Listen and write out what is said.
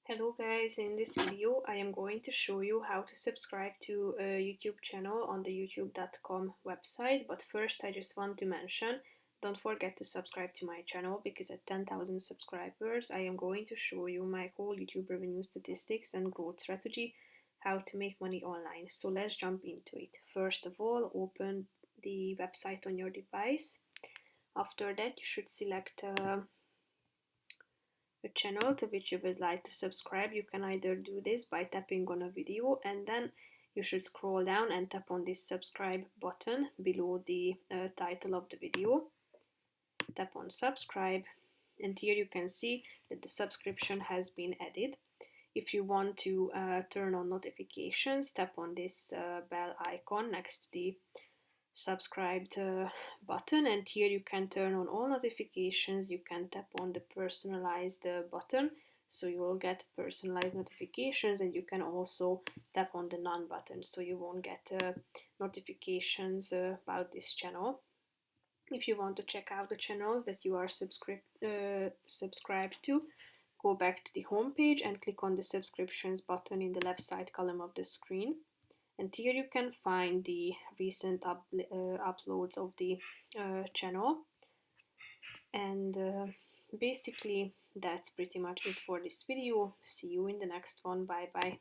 Hello guys, in this video I am going to show you how to subscribe to a YouTube channel on the youtube.com website, but first I just want to mention, don't forget to subscribe to my channel because at 10,000 subscribers I am going to show you my whole YouTube revenue statistics and growth strategy, how to make money online. So let's jump into it. First of all, open the website on your device. After that you should select a channel to which you would like to subscribe. You can either do this by tapping on a video and then you should scroll down and tap on this subscribe button below the title of the video. Tap on subscribe and here you can see that the subscription has been added. If you want to turn on notifications, tap on this bell icon next to the subscribed button, and here you can turn on all notifications. You can tap on the personalized button so you will get personalized notifications, and you can also tap on the none button so you won't get notifications about this channel. If you want to check out the channels that you are subscribed to, go back to the home page and click on the subscriptions button in the left side column of the screen. And here you can find the recent uploads of the channel. And basically that's pretty much it for this video. See you in the next one. Bye bye.